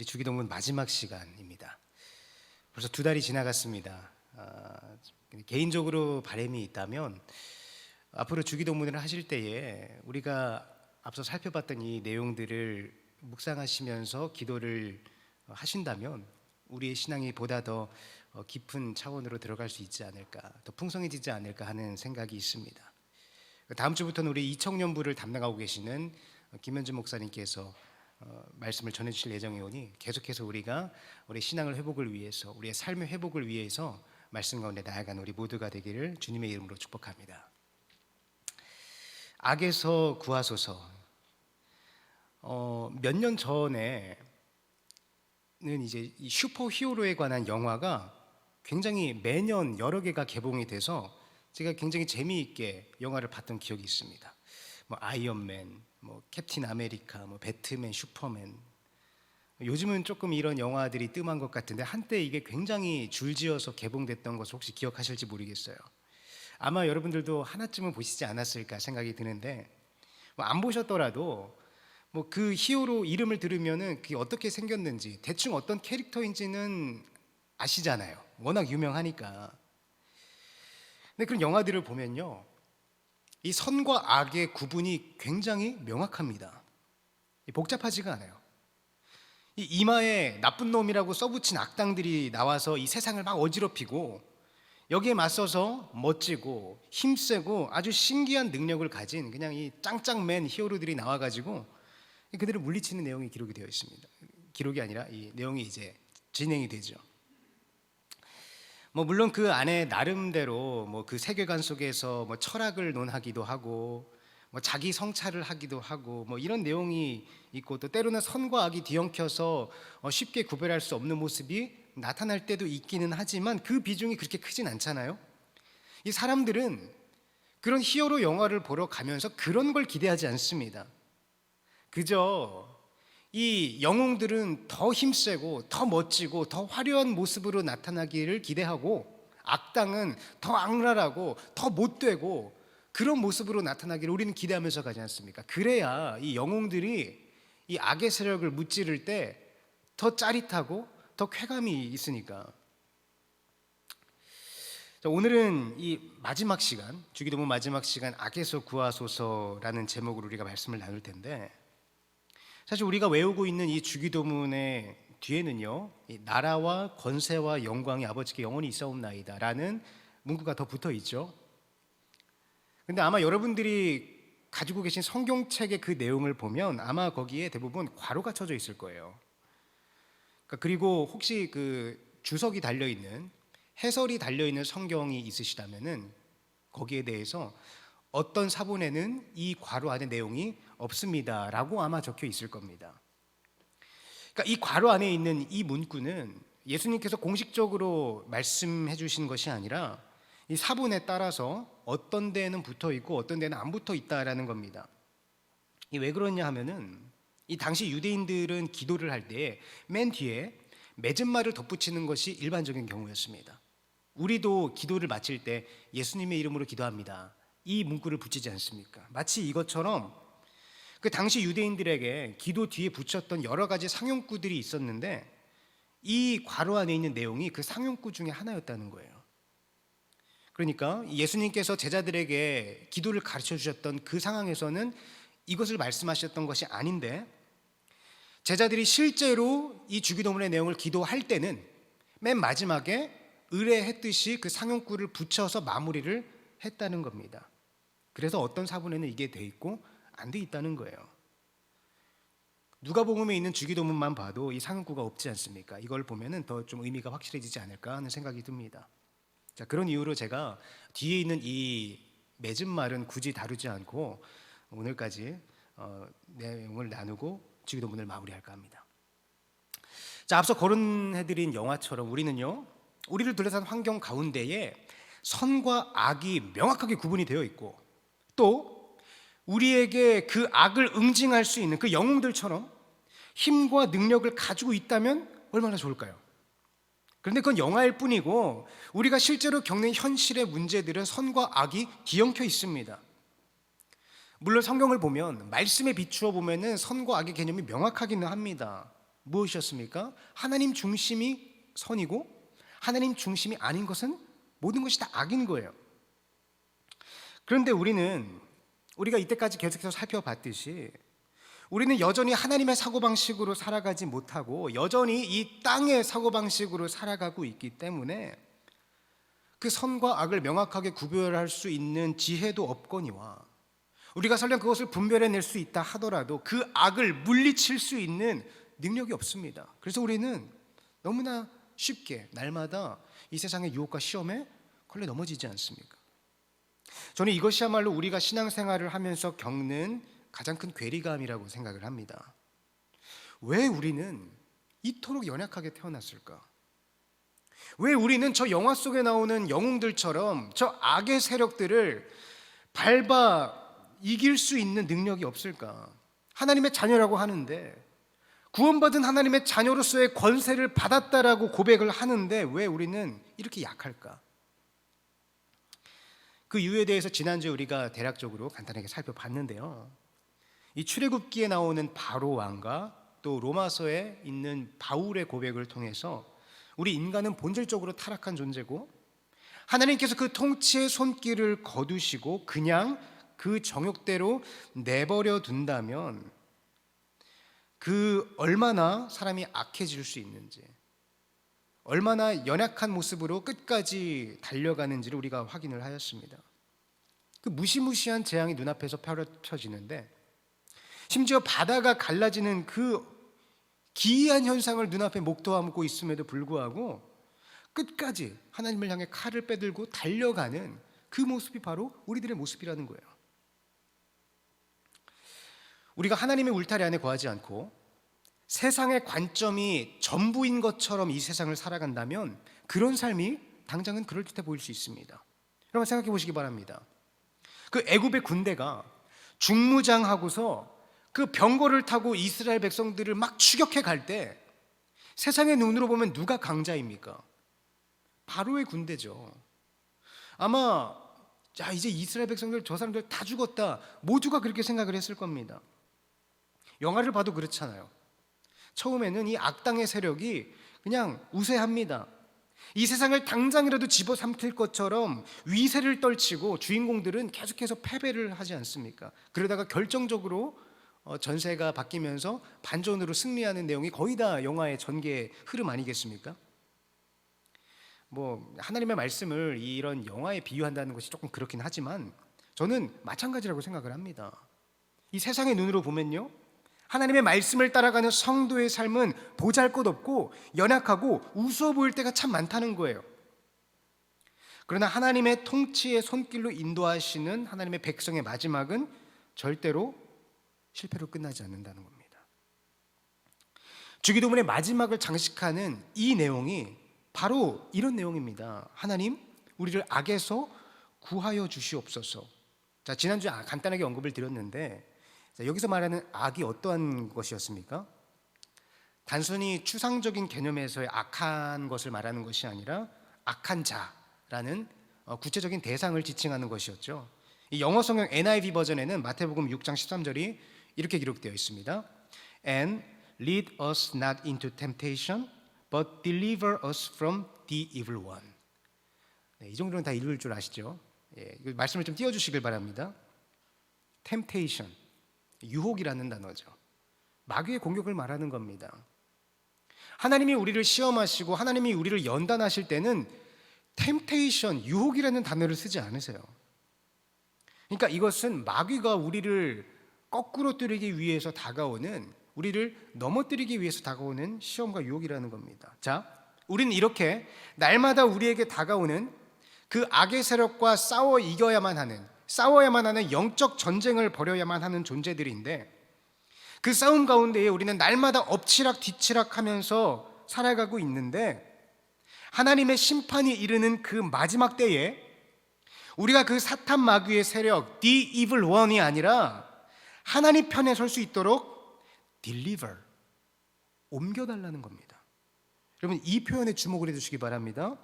우리 주기도문 마지막 시간입니다. 벌써 2달이 지나갔습니다. 개인적으로 바람이 있다면 앞으로 주기도문을 하실 때에 우리가 앞서 살펴봤던 이 내용들을 묵상하시면서 기도를 하신다면 우리의 신앙이 보다 더 깊은 차원으로 들어갈 수 있지 않을까, 더 풍성해지지 않을까 하는 생각이 있습니다. 다음 주부터는 우리 이청년부를 담당하고 계시는 김현준 목사님께서 말씀을 전해주실 예정이오니 계속해서 우리가 우리 신앙을 회복을 위해서, 우리의 삶의 회복을 위해서 말씀 가운데 나아가는 우리 모두가 되기를 주님의 이름으로 축복합니다. 악에서 구하소서. 몇 년 전에는 이제 이 슈퍼 히어로에 관한 영화가 굉장히 매년 여러 개가 개봉이 돼서 제가 굉장히 재미있게 영화를 봤던 기억이 있습니다. 뭐 아이언맨, 뭐 캡틴 아메리카, 뭐 배트맨, 슈퍼맨. 요즘은 조금 이런 영화들이 뜸한 것 같은데 한때 이게 굉장히 줄지어서 개봉됐던 것을 혹시 기억하실지 모르겠어요. 아마 여러분들도 하나쯤은 보시지 않았을까 생각이 드는데, 뭐 안 보셨더라도 뭐 그 히어로 이름을 들으면은 그게 어떻게 생겼는지, 대충 어떤 캐릭터인지는 아시잖아요. 워낙 유명하니까. 근데 그런 영화들을 보면요, 이 선과 악의 구분이 굉장히 명확합니다. 복잡하지가 않아요. 이 이마에 나쁜 놈이라고 써붙인 악당들이 나와서 이 세상을 막 어지럽히고, 여기에 맞서서 멋지고 힘세고 아주 신기한 능력을 가진 그냥 이 짱짱맨 히어로들이 나와가지고 그들을 물리치는 내용이 기록이 되어 있습니다. 기록이 아니라 이 내용이 이제 진행이 되죠. 뭐 물론 그 안에 나름대로 뭐 그 세계관 속에서 뭐 철학을 논하기도 하고, 뭐 자기 성찰을 하기도 하고, 뭐 이런 내용이 있고, 또 때로는 선과 악이 뒤엉켜서 쉽게 구별할 수 없는 모습이 나타날 때도 있기는 하지만 그 비중이 그렇게 크진 않잖아요. 이 사람들은 그런 히어로 영화를 보러 가면서 그런 걸 기대하지 않습니다. 그저 이 영웅들은 더 힘세고 더 멋지고 더 화려한 모습으로 나타나기를 기대하고, 악당은 더 악랄하고 더 못되고 그런 모습으로 나타나기를 우리는 기대하면서 가지 않습니까? 그래야 이 영웅들이 이 악의 세력을 무찌를 때 더 짜릿하고 더 쾌감이 있으니까. 자, 오늘은 이 마지막 시간, 주기도문 마지막 시간, 악에서 구하소서라는 제목으로 우리가 말씀을 나눌 텐데, 사실 우리가 외우고 있는 이 주기도문의 뒤에는요, 이 나라와 권세와 영광이 아버지께 영원히 있사옵나이다 라는 문구가 더 붙어 있죠. 근데 아마 여러분들이 가지고 계신 성경책의 그 내용을 보면 아마 거기에 대부분 괄호가 쳐져 있을 거예요. 그리고 혹시 그 주석이 달려있는, 해설이 달려있는 성경이 있으시다면은 거기에 대해서 어떤 사본에는 이 괄호 안에 내용이 없습니다 라고 아마 적혀 있을 겁니다. 그러니까 이 괄호 안에 있는 이 문구는 예수님께서 공식적으로 말씀해 주신 것이 아니라 이 사본에 따라서 어떤 데는 붙어 있고 어떤 데는 안 붙어 있다라는 겁니다. 이 왜 그러냐 하면은 이 당시 유대인들은 기도를 할 때 맨 뒤에 맺은 말을 덧붙이는 것이 일반적인 경우였습니다. 우리도 기도를 마칠 때 예수님의 이름으로 기도합니다, 이 문구를 붙이지 않습니까? 마치 이것처럼 그 당시 유대인들에게 기도 뒤에 붙였던 여러 가지 상용구들이 있었는데 이 괄호 안에 있는 내용이 그 상용구 중에 하나였다는 거예요. 그러니까 예수님께서 제자들에게 기도를 가르쳐 주셨던 그 상황에서는 이것을 말씀하셨던 것이 아닌데, 제자들이 실제로 이 주기도문의 내용을 기도할 때는 맨 마지막에 의뢰했듯이 그 상용구를 붙여서 마무리를 했다는 겁니다. 그래서 어떤 사본에는 이게 돼 있고 안 돼 있다는 거예요. 누가복음에 있는 주기도문만 봐도 이 상용구가 없지 않습니까? 이걸 보면은 더 좀 의미가 확실해지지 않을까 하는 생각이 듭니다. 자, 그런 이유로 제가 뒤에 있는 이 맺은 말은 굳이 다루지 않고 오늘까지 내용을 나누고 주기도문을 마무리할까 합니다. 자, 앞서 거론해드린 영화처럼 우리를 둘러싼 환경 가운데에 선과 악이 명확하게 구분이 되어 있고, 또 우리에게 그 악을 응징할 수 있는 그 영웅들처럼 힘과 능력을 가지고 있다면 얼마나 좋을까요? 그런데 그건 영화일 뿐이고 우리가 실제로 겪는 현실의 문제들은 선과 악이 뒤엉켜 있습니다. 물론 성경을 보면, 말씀에 비추어 보면은 선과 악의 개념이 명확하기는 합니다. 무엇이었습니까? 하나님 중심이 선이고 하나님 중심이 아닌 것은 모든 것이 다 악인 거예요. 그런데 우리가 이때까지 계속해서 살펴봤듯이 우리는 여전히 하나님의 사고방식으로 살아가지 못하고 여전히 이 땅의 사고방식으로 살아가고 있기 때문에 그 선과 악을 명확하게 구별할 수 있는 지혜도 없거니와 우리가 설령 그것을 분별해낼 수 있다 하더라도 그 악을 물리칠 수 있는 능력이 없습니다. 그래서 우리는 너무나 쉽게 날마다 이 세상의 유혹과 시험에 걸려 넘어지지 않습니까? 저는 이것이야말로 우리가 신앙생활을 하면서 겪는 가장 큰 괴리감이라고 생각을 합니다. 왜 우리는 이토록 연약하게 태어났을까? 왜 우리는 저 영화 속에 나오는 영웅들처럼 저 악의 세력들을 밟아 이길 수 있는 능력이 없을까? 하나님의 자녀라고 하는데 구원받은 하나님의 자녀로서의 권세를 받았다라고 고백을 하는데 왜 우리는 이렇게 약할까? 그 이유에 대해서 지난주에 우리가 대략적으로 간단하게 살펴봤는데요. 이 출애굽기에 나오는 바로 왕과 또 로마서에 있는 바울의 고백을 통해서 우리 인간은 본질적으로 타락한 존재고 하나님께서 그 통치의 손길을 거두시고 그냥 그 정욕대로 내버려 둔다면 그 얼마나 사람이 악해질 수 있는지, 얼마나 연약한 모습으로 끝까지 달려가는지를 우리가 확인을 하였습니다. 그 무시무시한 재앙이 눈앞에서 펼쳐지는데 심지어 바다가 갈라지는 그 기이한 현상을 눈앞에 목도하고 있음에도 불구하고 끝까지 하나님을 향해 칼을 빼들고 달려가는 그 모습이 바로 우리들의 모습이라는 거예요. 우리가 하나님의 울타리 안에 거하지 않고 세상의 관점이 전부인 것처럼 이 세상을 살아간다면 그런 삶이 당장은 그럴듯해 보일 수 있습니다. 여러분 생각해 보시기 바랍니다. 그 애굽의 군대가 중무장하고서 그 병거를 타고 이스라엘 백성들을 막 추격해 갈 때 세상의 눈으로 보면 누가 강자입니까? 바로의 군대죠. 아마 이제 이스라엘 백성들 저 사람들 다 죽었다 모두가 그렇게 생각을 했을 겁니다. 영화를 봐도 그렇잖아요. 처음에는 이 악당의 세력이 그냥 우세합니다. 이 세상을 당장이라도 집어삼킬 것처럼 위세를 떨치고 주인공들은 계속해서 패배를 하지 않습니까? 그러다가 결정적으로 전세가 바뀌면서 반전으로 승리하는 내용이 거의 다 영화의 전개 흐름 아니겠습니까? 하나님의 말씀을 이런 영화에 비유한다는 것이 조금 그렇긴 하지만 저는 마찬가지라고 생각을 합니다. 이 세상의 눈으로 보면요, 하나님의 말씀을 따라가는 성도의 삶은 보잘것없고 연약하고 우스워 보일 때가 참 많다는 거예요. 그러나 하나님의 통치의 손길로 인도하시는 하나님의 백성의 마지막은 절대로 실패로 끝나지 않는다는 겁니다. 주기도문의 마지막을 장식하는 이 내용이 바로 이런 내용입니다. 하나님, 우리를 악에서 구하여 주시옵소서. 지난주에 간단하게 언급을 드렸는데 여기서 말하는 악이 어떠한 것이었습니까? 단순히 추상적인 개념에서의 악한 것을 말하는 것이 아니라 악한 자라는 구체적인 대상을 지칭하는 것이었죠. 이 영어 성경 NIV 버전에는 마태복음 6장 13절이 이렇게 기록되어 있습니다. And lead us not into temptation, but deliver us from the evil one. 이 정도는 다 읽을 줄 아시죠? 말씀을 좀 띄워주시길 바랍니다. temptation, 유혹이라는 단어죠. 마귀의 공격을 말하는 겁니다. 하나님이 우리를 시험하시고 하나님이 우리를 연단하실 때는 temptation, 유혹이라는 단어를 쓰지 않으세요. 그러니까 이것은 마귀가 우리를 거꾸로 뜨리기 위해서 다가오는, 우리를 넘어뜨리기 위해서 다가오는 시험과 유혹이라는 겁니다. 우리는 이렇게 날마다 우리에게 다가오는 그 악의 세력과 싸워야만 하는 영적 전쟁을 벌여야만 하는 존재들인데 그 싸움 가운데에 우리는 날마다 엎치락 뒤치락 하면서 살아가고 있는데 하나님의 심판이 이르는 그 마지막 때에 우리가 그 사탄 마귀의 세력, the evil one이 아니라 하나님 편에 설 수 있도록 deliver, 옮겨달라는 겁니다. 여러분 이 표현에 주목을 해주시기 바랍니다.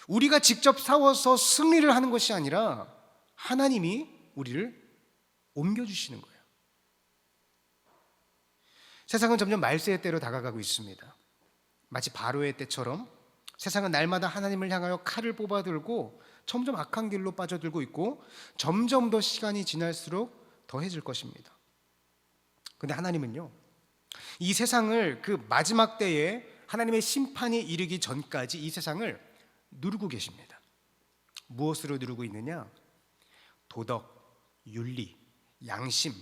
우리가 직접 싸워서 승리를 하는 것이 아니라 하나님이 우리를 옮겨주시는 거예요. 세상은 점점 말세의 때로 다가가고 있습니다. 마치 바로의 때처럼 세상은 날마다 하나님을 향하여 칼을 뽑아들고 점점 악한 길로 빠져들고 있고 점점 더 시간이 지날수록 더해질 것입니다. 근데 하나님은요, 이 세상을 그 마지막 때에 하나님의 심판이 이르기 전까지 이 세상을 누르고 계십니다. 무엇으로 누르고 있느냐? 도덕, 윤리, 양심,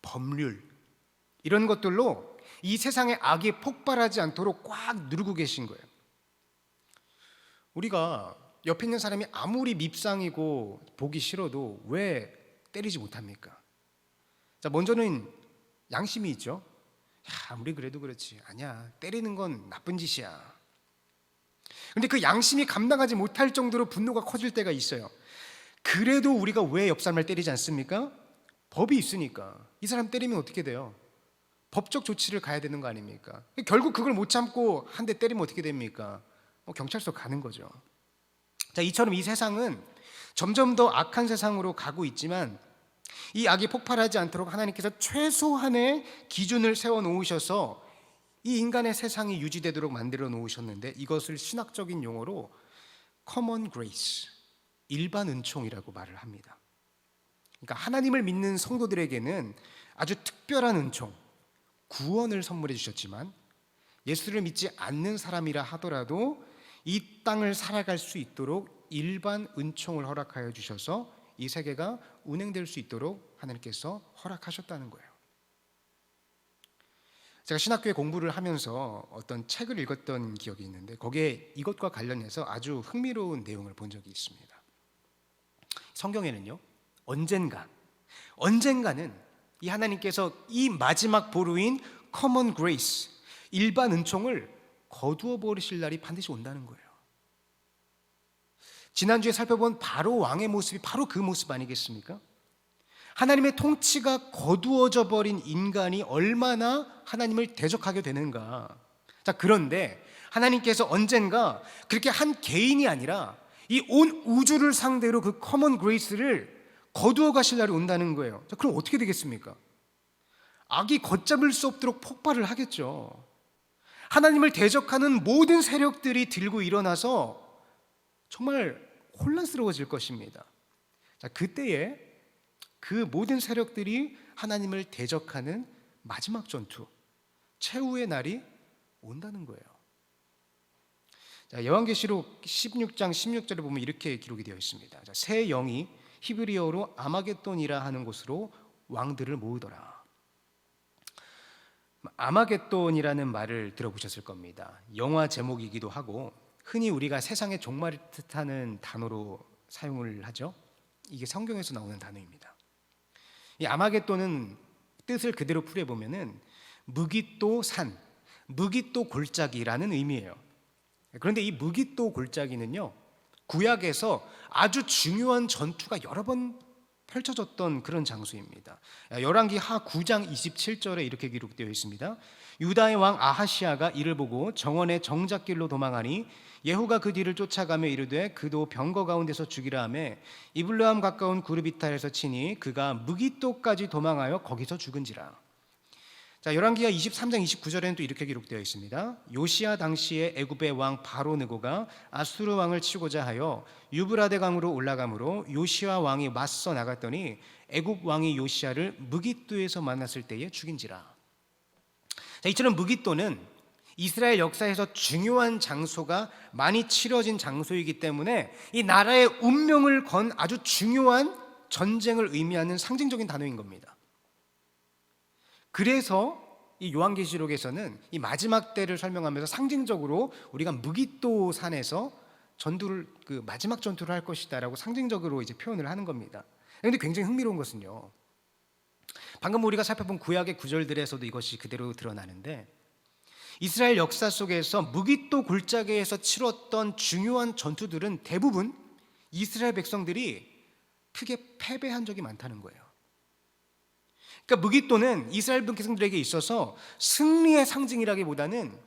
법률, 이런 것들로 이 세상의 악이 폭발하지 않도록 꽉 누르고 계신 거예요. 우리가 옆에 있는 사람이 아무리 밉상이고 보기 싫어도 왜 때리지 못합니까? 자, 먼저는 양심이 있죠. 아무리 그래도 그렇지, 아니야, 때리는 건 나쁜 짓이야. 근데 그 양심이 감당하지 못할 정도로 분노가 커질 때가 있어요. 그래도 우리가 왜 옆 사람을 때리지 않습니까? 법이 있으니까. 이 사람 때리면 어떻게 돼요? 법적 조치를 가야 되는 거 아닙니까? 결국 그걸 못 참고 한 대 때리면 어떻게 됩니까? 경찰서 가는 거죠. 자, 이처럼 이 세상은 점점 더 악한 세상으로 가고 있지만 이 악이 폭발하지 않도록 하나님께서 최소한의 기준을 세워 놓으셔서 이 인간의 세상이 유지되도록 만들어 놓으셨는데, 이것을 신학적인 용어로 common grace, 일반 은총이라고 말을 합니다. 그러니까 하나님을 믿는 성도들에게는 아주 특별한 은총, 구원을 선물해 주셨지만 예수를 믿지 않는 사람이라 하더라도 이 땅을 살아갈 수 있도록 일반 은총을 허락하여 주셔서 이 세계가 운행될 수 있도록 하나님께서 허락하셨다는 거예요. 제가 신학교에 공부를 하면서 어떤 책을 읽었던 기억이 있는데 거기에 이것과 관련해서 아주 흥미로운 내용을 본 적이 있습니다. 성경에는요, 언젠가는 이 하나님께서 이 마지막 보루인 common grace, 일반 은총을 거두어 버리실 날이 반드시 온다는 거예요. 지난주에 살펴본 바로 왕의 모습이 바로 그 모습 아니겠습니까? 하나님의 통치가 거두어져 버린 인간이 얼마나 하나님을 대적하게 되는가. 자, 그런데 하나님께서 언젠가 그렇게 한 개인이 아니라 이 온 우주를 상대로 그 커먼 그레이스를 거두어 가실 날이 온다는 거예요. 자, 그럼 어떻게 되겠습니까? 악이 걷잡을 수 없도록 폭발을 하겠죠. 하나님을 대적하는 모든 세력들이 들고 일어나서 정말 혼란스러워질 것입니다. 자, 그때에 그 모든 세력들이 하나님을 대적하는 마지막 전투, 최후의 날이 온다는 거예요. 자, 요한계시록 16장 16절에 보면 이렇게 기록이 되어 있습니다. 자, 새 영이 히브리어로 아마겟돈이라 하는 곳으로 왕들을 모으더라. 아마겟돈이라는 말을 들어보셨을 겁니다. 영화 제목이기도 하고 흔히 우리가 세상의 종말을 뜻하는 단어로 사용을 하죠. 이게 성경에서 나오는 단어입니다. 이 아마겟돈은 뜻을 그대로 풀어보면은 무깃도 산, 무깃도 골짜기라는 의미예요. 그런데 이 무깃도 골짜기는요, 구약에서 아주 중요한 전투가 여러 번 펼쳐졌던 그런 장소입니다. 열왕기하 9장 27절에 이렇게 기록되어 있습니다. 유다의 왕 아하시아가 이를 보고 정원의 정작길로 도망하니 예후가 그 뒤를 쫓아가며 이르되 그도 병거 가운데서 죽이라 하며 이블르함 가까운 구르비탈에서 치니 그가 무깃도까지 도망하여 거기서 죽은지라. 자, 열왕기하 23장 29절에는 또 이렇게 기록되어 있습니다. 요시야 당시에 애굽의 왕 바로 느고가 아수르 왕을 치고자 하여 유브라데 강으로 올라가므로 요시야 왕이 맞서 나갔더니 애굽 왕이 요시야를 무깃도에서 만났을 때에 죽인지라. 자, 이처럼 무깃도는 이스라엘 역사에서 중요한 장소가 많이 치러진 장소이기 때문에 이 나라의 운명을 건 아주 중요한 전쟁을 의미하는 상징적인 단어인 겁니다. 그래서 이 요한계시록에서는 이 마지막 때를 설명하면서 상징적으로 우리가 무깃도 산에서 전투를 그 마지막 전투를 할 것이다라고 상징적으로 이제 표현을 하는 겁니다. 그런데 굉장히 흥미로운 것은요, 방금 우리가 살펴본 구약의 구절들에서도 이것이 그대로 드러나는데 이스라엘 역사 속에서 무깃도 골짜기에서 치렀던 중요한 전투들은 대부분 이스라엘 백성들이 크게 패배한 적이 많다는 거예요. 그러니까 무깃도는 이스라엘 백성들에게 있어서 승리의 상징이라기보다는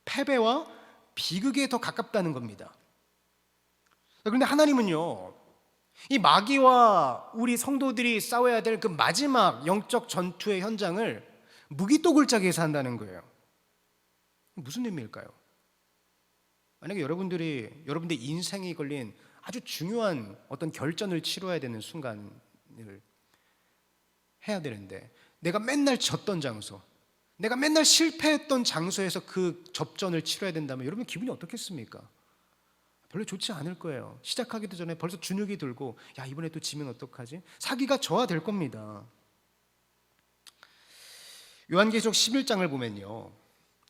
패배와 비극에 더 가깝다는 겁니다. 그런데 하나님은요, 이 마귀와 우리 성도들이 싸워야 될 그 마지막 영적 전투의 현장을 무기또골짜기에서 한다는 거예요. 무슨 의미일까요? 만약에 여러분들 인생이 걸린 아주 중요한 어떤 결전을 치러야 되는 순간을 해야 되는데, 내가 맨날 졌던 장소, 내가 맨날 실패했던 장소에서 그 접전을 치러야 된다면 여러분 기분이 어떻겠습니까? 별로 좋지 않을 거예요. 시작하기도 전에 벌써 주눅이 들고, 야, 이번에 또 지면 어떡하지? 사기가 저하될 겁니다. 요한계시록 11장을 보면요,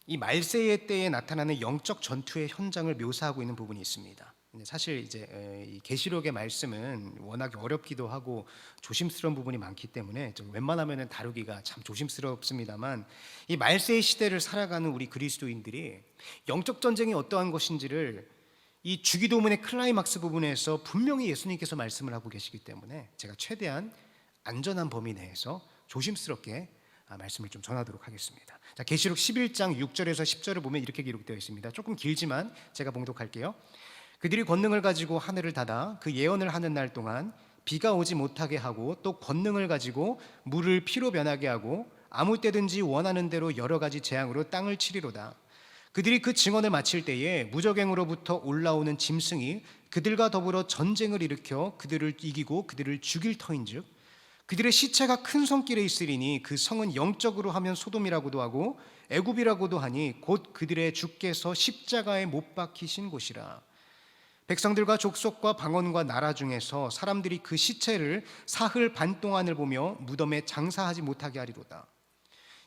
이 말세의 때에 나타나는 영적 전투의 현장을 묘사하고 있는 부분이 있습니다. 사실 이제 이 계시록의 말씀은 워낙 어렵기도 하고 조심스러운 부분이 많기 때문에 좀 웬만하면은 다루기가 참 조심스럽습니다만, 이 말세의 시대를 살아가는 우리 그리스도인들이 영적 전쟁이 어떠한 것인지를 이 주기도문의 클라이막스 부분에서 분명히 예수님께서 말씀을 하고 계시기 때문에 제가 최대한 안전한 범위 내에서 조심스럽게 말씀을 좀 전하도록 하겠습니다. 자, 계시록 11장 6절에서 10절을 보면 이렇게 기록되어 있습니다. 조금 길지만 제가 봉독할게요. 그들이 권능을 가지고 하늘을 닫아 그 예언을 하는 날 동안 비가 오지 못하게 하고, 또 권능을 가지고 물을 피로 변하게 하고 아무 때든지 원하는 대로 여러 가지 재앙으로 땅을 치리로다. 그들이 그 증언을 마칠 때에 무저갱으로부터 올라오는 짐승이 그들과 더불어 전쟁을 일으켜 그들을 이기고 그들을 죽일 터인즉 그들의 시체가 큰 성길에 있으리니 그 성은 영적으로 하면 소돔이라고도 하고 애굽이라고도 하니 곧 그들의 주께서 십자가에 못 박히신 곳이라. 백성들과 족속과 방언과 나라 중에서 사람들이 그 시체를 사흘 반 동안을 보며 무덤에 장사하지 못하게 하리로다.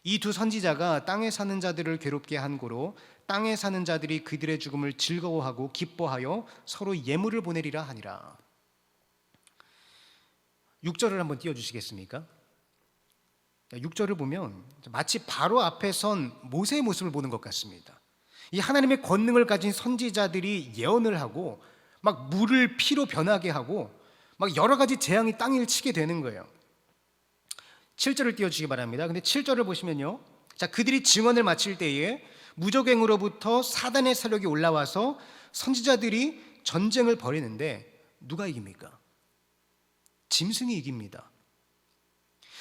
이 두 선지자가 땅에 사는 자들을 괴롭게 한 고로 땅에 사는 자들이 그들의 죽음을 즐거워하고 기뻐하여 서로 예물을 보내리라 하니라. 6절을 한번 띄워주시겠습니까? 6절을 보면 마치 바로 앞에 선 모세의 모습을 보는 것 같습니다. 이 하나님의 권능을 가진 선지자들이 예언을 하고 막 물을 피로 변하게 하고 막 여러 가지 재앙이 땅을 치게 되는 거예요. 7절을 띄워주시기 바랍니다. 근데 7절을 보시면요, 자, 그들이 증언을 마칠 때에 무저갱으로부터 사단의 세력이 올라와서 선지자들이 전쟁을 벌이는데 누가 이깁니까? 짐승이 이깁니다.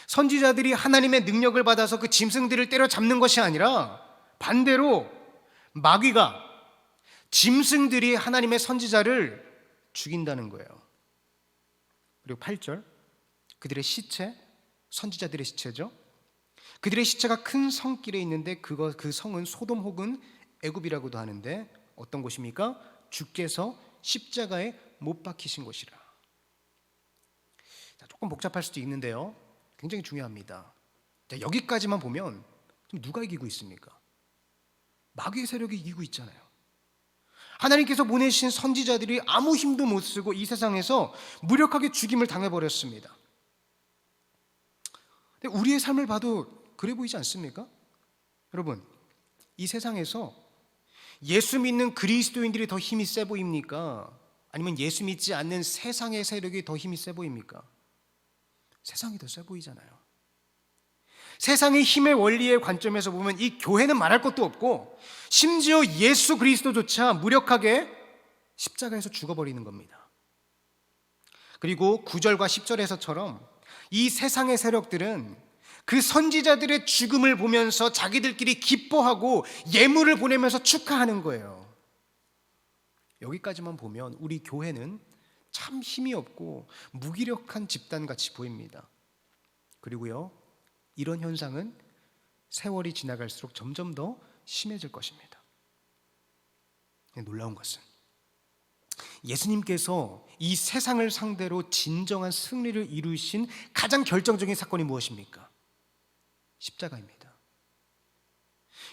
선지자들이 하나님의 능력을 받아서 그 짐승들을 때려잡는 것이 아니라 반대로 마귀가, 짐승들이 하나님의 선지자를 죽인다는 거예요. 그리고 8절, 그들의 시체, 선지자들의 시체죠. 그들의 시체가 큰 성길에 있는데 그 성은 소돔 혹은 애굽이라고도 하는데 어떤 곳입니까? 주께서 십자가에 못 박히신 곳이라. 조금 복잡할 수도 있는데요, 굉장히 중요합니다. 자, 여기까지만 보면 지금 누가 이기고 있습니까? 마귀의 세력이 이기고 있잖아요. 하나님께서 보내신 선지자들이 아무 힘도 못 쓰고 이 세상에서 무력하게 죽임을 당해버렸습니다. 근데 우리의 삶을 봐도 그래 보이지 않습니까? 여러분, 이 세상에서 예수 믿는 그리스도인들이 더 힘이 세 보입니까? 아니면 예수 믿지 않는 세상의 세력이 더 힘이 세 보입니까? 세상이 더 세 보이잖아요. 세상의 힘의 원리의 관점에서 보면 이 교회는 말할 것도 없고 심지어 예수 그리스도조차 무력하게 십자가에서 죽어버리는 겁니다. 그리고 9절과 10절에서처럼 이 세상의 세력들은 그 선지자들의 죽음을 보면서 자기들끼리 기뻐하고 예물을 보내면서 축하하는 거예요. 여기까지만 보면 우리 교회는 참 힘이 없고 무기력한 집단같이 보입니다. 그리고요, 이런 현상은 세월이 지나갈수록 점점 더 심해질 것입니다. 놀라운 것은 예수님께서 이 세상을 상대로 진정한 승리를 이루신 가장 결정적인 사건이 무엇입니까? 십자가입니다.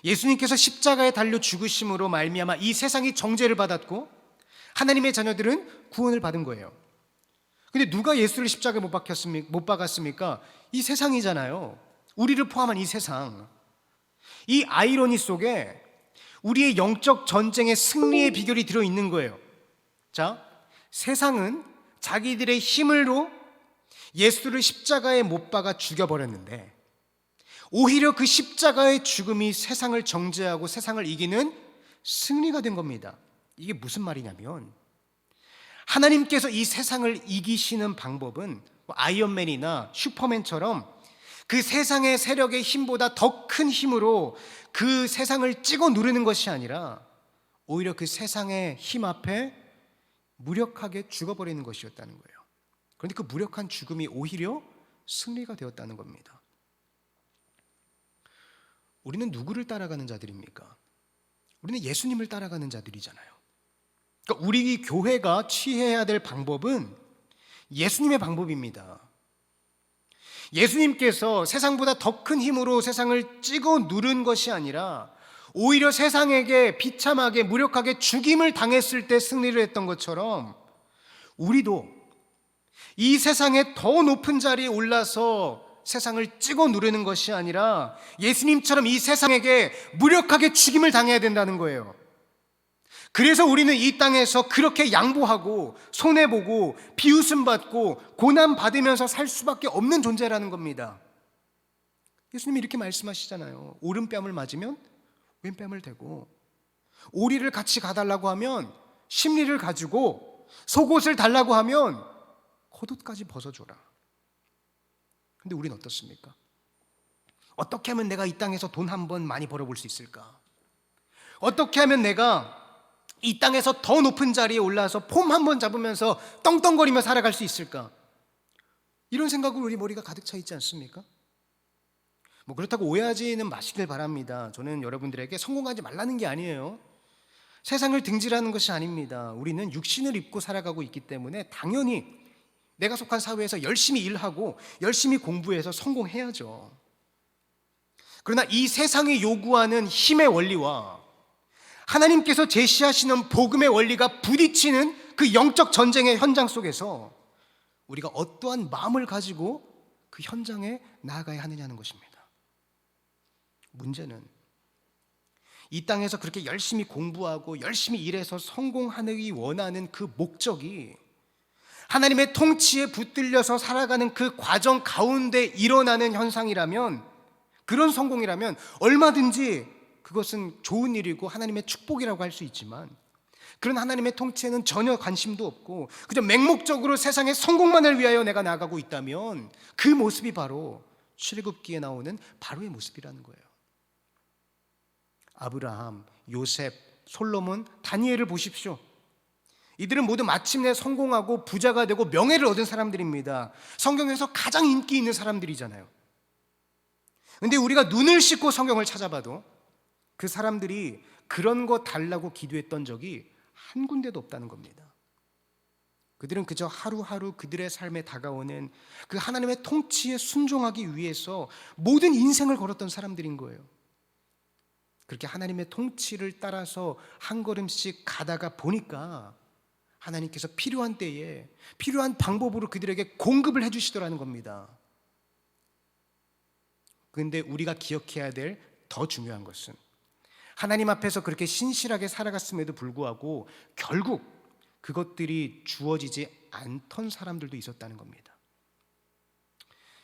예수님께서 십자가에 달려 죽으심으로 말미암아 이 세상이 정죄를 받았고 하나님의 자녀들은 구원을 받은 거예요. 근데 누가 예수를 십자가에 못 박았습니까? 이 세상이잖아요. 우리를 포함한 이 세상. 이 아이러니 속에 우리의 영적 전쟁의 승리의 비결이 들어있는 거예요. 자, 세상은 자기들의 힘으로 예수를 십자가에 못 박아 죽여버렸는데 오히려 그 십자가의 죽음이 세상을 정죄하고 세상을 이기는 승리가 된 겁니다. 이게 무슨 말이냐면 하나님께서 이 세상을 이기시는 방법은 아이언맨이나 슈퍼맨처럼 그 세상의 세력의 힘보다 더 큰 힘으로 그 세상을 찍어 누르는 것이 아니라 오히려 그 세상의 힘 앞에 무력하게 죽어버리는 것이었다는 거예요. 그런데 그 무력한 죽음이 오히려 승리가 되었다는 겁니다. 우리는 누구를 따라가는 자들입니까? 우리는 예수님을 따라가는 자들이잖아요. 그러니까 우리 교회가 취해야 될 방법은 예수님의 방법입니다. 예수님께서 세상보다 더 큰 힘으로 세상을 찍어 누른 것이 아니라 오히려 세상에게 비참하게 무력하게 죽임을 당했을 때 승리를 했던 것처럼 우리도 이 세상의 더 높은 자리에 올라서 세상을 찍어 누르는 것이 아니라 예수님처럼 이 세상에게 무력하게 죽임을 당해야 된다는 거예요. 그래서 우리는 이 땅에서 그렇게 양보하고 손해보고 비웃음 받고 고난 받으면서 살 수밖에 없는 존재라는 겁니다. 예수님이 이렇게 말씀하시잖아요. 오른뺨을 맞으면 왼뺨을 대고, 오리를 같이 가달라고 하면 심리를 가지고, 속옷을 달라고 하면 겉옷까지 벗어줘라. 근데 우린 어떻습니까? 어떻게 하면 내가 이 땅에서 돈 한 번 많이 벌어볼 수 있을까? 어떻게 하면 내가 이 땅에서 더 높은 자리에 올라서 폼 한 번 잡으면서 떵떵거리며 살아갈 수 있을까? 이런 생각으로 우리 머리가 가득 차 있지 않습니까? 그렇다고 오해하지는 마시길 바랍니다. 저는 여러분들에게 성공하지 말라는 게 아니에요. 세상을 등지라는 것이 아닙니다. 우리는 육신을 입고 살아가고 있기 때문에 당연히 내가 속한 사회에서 열심히 일하고 열심히 공부해서 성공해야죠. 그러나 이 세상이 요구하는 힘의 원리와 하나님께서 제시하시는 복음의 원리가 부딪히는 그 영적 전쟁의 현장 속에서 우리가 어떠한 마음을 가지고 그 현장에 나아가야 하느냐는 것입니다. 문제는 이 땅에서 그렇게 열심히 공부하고 열심히 일해서 성공하기 원하는 그 목적이 하나님의 통치에 붙들려서 살아가는 그 과정 가운데 일어나는 현상이라면, 그런 성공이라면 얼마든지 그것은 좋은 일이고 하나님의 축복이라고 할 수 있지만, 그런 하나님의 통치에는 전혀 관심도 없고 그저 맹목적으로 세상의 성공만을 위하여 내가 나아가고 있다면 그 모습이 바로 출애굽기에 나오는 바로의 모습이라는 거예요. 아브라함, 요셉, 솔로몬, 다니엘을 보십시오. 이들은 모두 마침내 성공하고 부자가 되고 명예를 얻은 사람들입니다. 성경에서 가장 인기 있는 사람들이잖아요. 그런데 우리가 눈을 씻고 성경을 찾아봐도 그 사람들이 그런 거 달라고 기도했던 적이 한 군데도 없다는 겁니다. 그들은 그저 하루하루 그들의 삶에 다가오는 그 하나님의 통치에 순종하기 위해서 모든 인생을 걸었던 사람들인 거예요. 그렇게 하나님의 통치를 따라서 한 걸음씩 가다가 보니까 하나님께서 필요한 때에 필요한 방법으로 그들에게 공급을 해주시더라는 겁니다. 그런데 우리가 기억해야 될 더 중요한 것은 하나님 앞에서 그렇게 신실하게 살아갔음에도 불구하고 결국 그것들이 주어지지 않던 사람들도 있었다는 겁니다.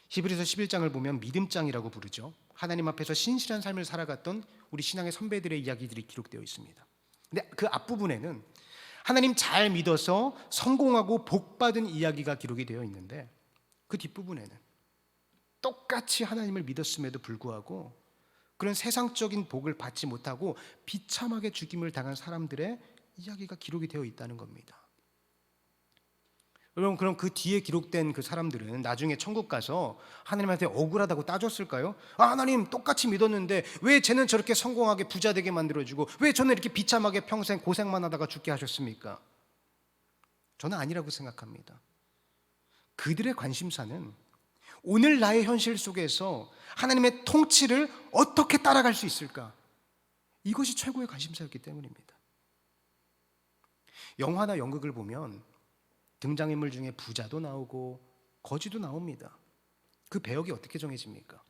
히브리서 11장을 보면 믿음장이라고 부르죠. 하나님 앞에서 신실한 삶을 살아갔던 우리 신앙의 선배들의 이야기들이 기록되어 있습니다. 근데 그 앞부분에는 하나님 잘 믿어서 성공하고 복받은 이야기가 기록이 되어 있는데, 그 뒷부분에는 똑같이 하나님을 믿었음에도 불구하고 그런 세상적인 복을 받지 못하고 비참하게 죽임을 당한 사람들의 이야기가 기록이 되어 있다는 겁니다. 여러분, 그럼 그 뒤에 기록된 그 사람들은 나중에 천국 가서 하나님한테 억울하다고 따졌을까요? 하나님 똑같이 믿었는데 왜 쟤는 저렇게 성공하게 부자 되게 만들어주고 왜 저는 이렇게 비참하게 평생 고생만 하다가 죽게 하셨습니까? 저는 아니라고 생각합니다. 그들의 관심사는 오늘 나의 현실 속에서 하나님의 통치를 어떻게 따라갈 수 있을까? 이것이 최고의 관심사였기 때문입니다. 영화나 연극을 보면 등장인물 중에 부자도 나오고 거지도 나옵니다. 그 배역이 어떻게 정해집니까?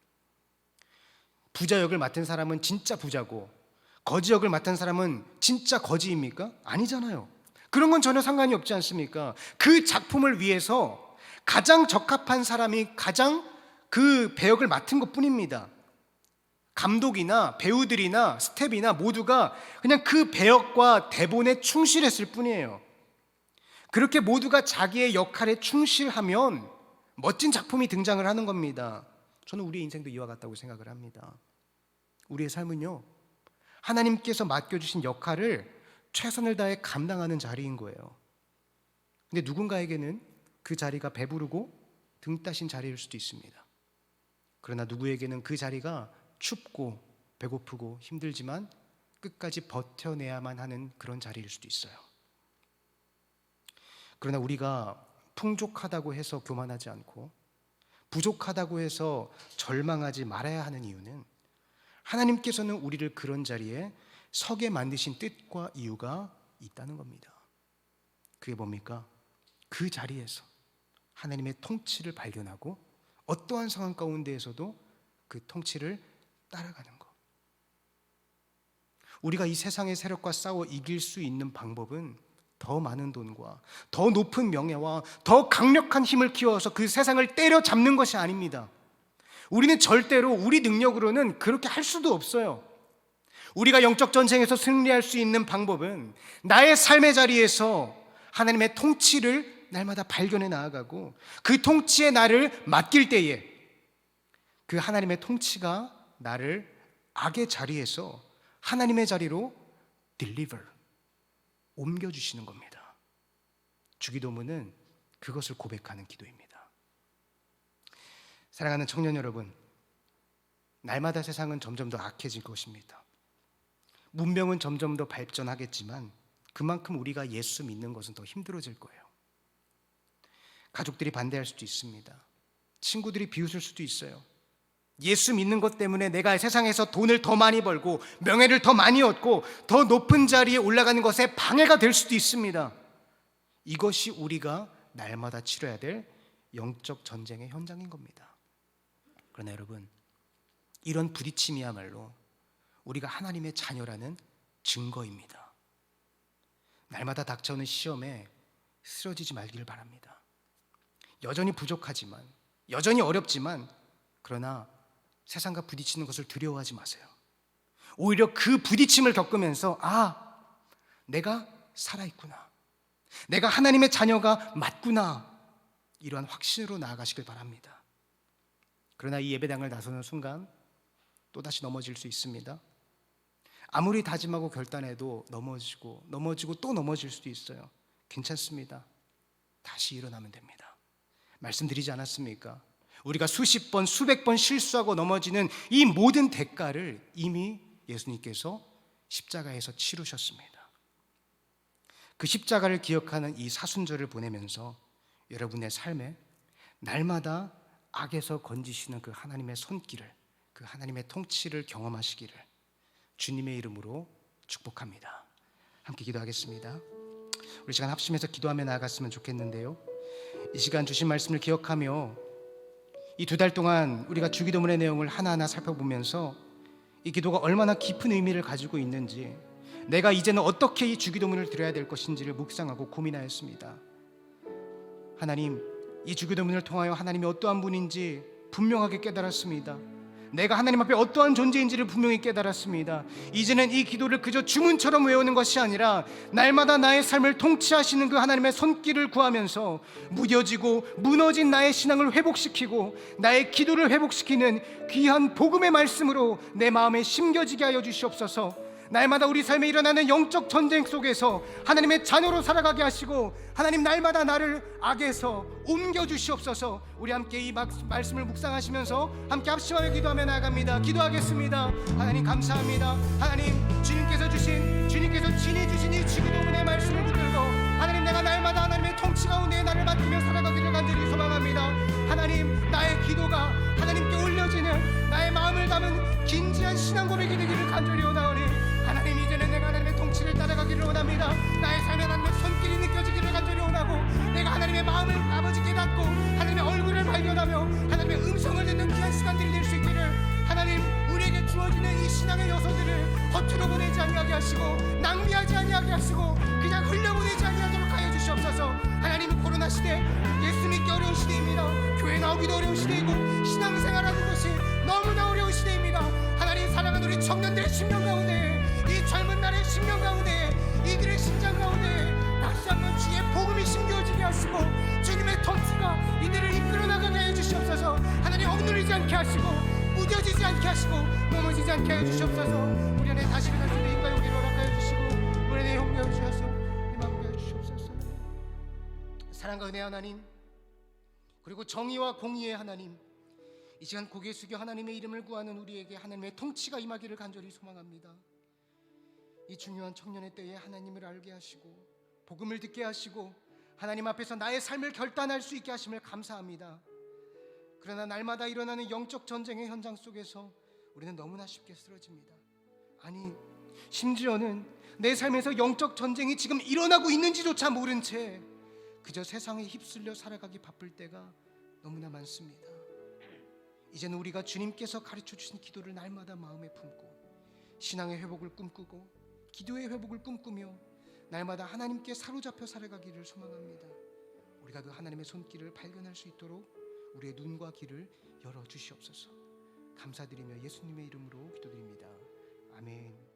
부자 역을 맡은 사람은 진짜 부자고 거지 역을 맡은 사람은 진짜 거지입니까? 아니잖아요. 그런 건 전혀 상관이 없지 않습니까? 그 작품을 위해서 가장 적합한 사람이 가장 그 배역을 맡은 것 뿐입니다. 감독이나 배우들이나 스텝이나 모두가 그냥 그 배역과 대본에 충실했을 뿐이에요. 그렇게 모두가 자기의 역할에 충실하면 멋진 작품이 등장을 하는 겁니다. 저는 우리의 인생도 이와 같다고 생각을 합니다. 우리의 삶은요, 하나님께서 맡겨주신 역할을 최선을 다해 감당하는 자리인 거예요. 근데 누군가에게는 그 자리가 배부르고 등 따신 자리일 수도 있습니다. 그러나 누구에게는 그 자리가 춥고 배고프고 힘들지만 끝까지 버텨내야만 하는 그런 자리일 수도 있어요. 그러나 우리가 풍족하다고 해서 교만하지 않고 부족하다고 해서 절망하지 말아야 하는 이유는 하나님께서는 우리를 그런 자리에 서게 만드신 뜻과 이유가 있다는 겁니다. 그게 뭡니까? 그 자리에서 하나님의 통치를 발견하고 어떠한 상황 가운데에서도 그 통치를 따라가는 것. 우리가 이 세상의 세력과 싸워 이길 수 있는 방법은 더 많은 돈과 더 높은 명예와 더 강력한 힘을 키워서 그 세상을 때려잡는 것이 아닙니다. 우리는 절대로 우리 능력으로는 그렇게 할 수도 없어요. 우리가 영적 전쟁에서 승리할 수 있는 방법은 나의 삶의 자리에서 하나님의 통치를 날마다 발견해 나아가고 그 통치에 나를 맡길 때에 그 하나님의 통치가 나를 악의 자리에서 하나님의 자리로 deliver, 옮겨주시는 겁니다. 주기도문은 그것을 고백하는 기도입니다. 사랑하는 청년 여러분, 날마다 세상은 점점 더 악해질 것입니다. 문명은 점점 더 발전하겠지만 그만큼 우리가 예수 믿는 것은 더 힘들어질 거예요. 가족들이 반대할 수도 있습니다. 친구들이 비웃을 수도 있어요. 예수 믿는 것 때문에 내가 세상에서 돈을 더 많이 벌고 명예를 더 많이 얻고 더 높은 자리에 올라가는 것에 방해가 될 수도 있습니다. 이것이 우리가 날마다 치러야 될 영적 전쟁의 현장인 겁니다. 그러나 여러분, 이런 부딪힘이야말로 우리가 하나님의 자녀라는 증거입니다. 날마다 닥쳐오는 시험에 쓰러지지 말기를 바랍니다. 여전히 부족하지만, 여전히 어렵지만, 그러나 세상과 부딪히는 것을 두려워하지 마세요. 오히려 그 부딪힘을 겪으면서 내가 살아있구나, 내가 하나님의 자녀가 맞구나, 이러한 확신으로 나아가시길 바랍니다. 그러나 이 예배당을 나서는 순간 또다시 넘어질 수 있습니다. 아무리 다짐하고 결단해도 넘어지고 또 넘어질 수도 있어요. 괜찮습니다. 다시 일어나면 됩니다. 말씀드리지 않았습니까? 우리가 수십 번, 수백 번 실수하고 넘어지는 이 모든 대가를 이미 예수님께서 십자가에서 치르셨습니다. 그 십자가를 기억하는 이 사순절을 보내면서 여러분의 삶에 날마다 악에서 건지시는 그 하나님의 손길을, 그 하나님의 통치를 경험하시기를 주님의 이름으로 축복합니다. 함께 기도하겠습니다. 우리 시간 합심해서 기도하며 나아갔으면 좋겠는데요, 이 시간 주신 말씀을 기억하며 이 2달 동안 우리가 주기도문의 내용을 하나하나 살펴보면서 이 기도가 얼마나 깊은 의미를 가지고 있는지, 내가 이제는 어떻게 이 주기도문을 드려야 될 것인지를 묵상하고 고민하였습니다. 하나님, 이 주기도문을 통하여 하나님이 어떠한 분인지 분명하게 깨달았습니다. 내가 하나님 앞에 어떠한 존재인지를 분명히 깨달았습니다. 이제는 이 기도를 그저 주문처럼 외우는 것이 아니라 날마다 나의 삶을 통치하시는 그 하나님의 손길을 구하면서 무뎌지고 무너진 나의 신앙을 회복시키고 나의 기도를 회복시키는 귀한 복음의 말씀으로 내 마음에 심겨지게 하여 주시옵소서. 날마다 우리 삶에 일어나는 영적 전쟁 속에서 하나님의 자녀로 살아가게 하시고, 하나님 날마다 나를 악에서 옮겨주시옵소서. 우리 함께 이 말씀을 묵상하시면서 함께 합심하며 기도하며 나아갑니다. 기도하겠습니다. 하나님 감사합니다. 하나님, 주님께서 친히 주신 이 주기도문의 말씀을 붙들고 하나님, 내가 날마다 하나님의 통치 가운데 나를 맡기며 살아가기를 간절히 소망합니다. 하나님, 나의 기도가 하나님께 올려지는 나의 마음을 담은 긴지한 신앙 고백이 되기를 간절히 원하오니, 하나님, 이제는 내가 하나님의 통치를 따라가기를 원합니다. 나의 삶에 하나님의 손길이 느껴지기를 간절히 원하고, 내가 하나님의 마음을 아버지께 닫고 하나님의 얼굴을 발견하며 하나님의 음성을 듣는 귀한 시간들이 될 수 있기를, 하나님, 우리에게 주어지는 이 신앙의 요소들을 허투루 보내지 아니하게 하시고 낭비하지 아니하게 하시고 그냥 흘려보내지 아니하도록 하여 주시옵소서. 하나님, 코로나 시대, 예수 믿기 어려운 시대입니다. 교회 나오기도 어려운 시대이고 신앙생활하는 것이 너무나 어려운 시대입니다. 하나님, 사랑하는 우리 청년들의 심령 가운데, 이 젊은 날의 심령 가운데, 이들의 심장 가운데 다시 한번 주의 복음이 심겨지게 하시고 주님의 통치가 이들을 이끌어 나가게 해 주시옵소서. 하나님, 억누르지 않게 하시고 무뎌지지 않게 하시고 넘어지지 않게 하여 주시옵소서. 우리 안에 다시 일어날 수 있는 힘과 용기를 허락하여 주시고 우리 안에 용기하여 주셔서 희망하게 하여 주시옵소서. 사랑과 은혜의 하나님, 그리고 정의와 공의의 하나님, 이 시간 고개 숙여 하나님의 이름을 구하는 우리에게 하나님의 통치가 임하기를 간절히 소망합니다. 이 중요한 청년의 때에 하나님을 알게 하시고 복음을 듣게 하시고 하나님 앞에서 나의 삶을 결단할 수 있게 하심을 감사합니다. 그러나 날마다 일어나는 영적 전쟁의 현장 속에서 우리는 너무나 쉽게 쓰러집니다. 아니, 심지어는 내 삶에서 영적 전쟁이 지금 일어나고 있는지조차 모른 채 그저 세상에 휩쓸려 살아가기 바쁠 때가 너무나 많습니다. 이제는 우리가 주님께서 가르쳐 주신 기도를 날마다 마음에 품고 신앙의 회복을 꿈꾸고 기도의 회복을 꿈꾸며 날마다 하나님께 사로잡혀 살아가기를 소망합니다. 우리가 그 하나님의 손길을 발견할 수 있도록 우리의 눈과 귀를 열어 주시옵소서. 감사드리며 예수님의 이름으로 기도드립니다. 아멘.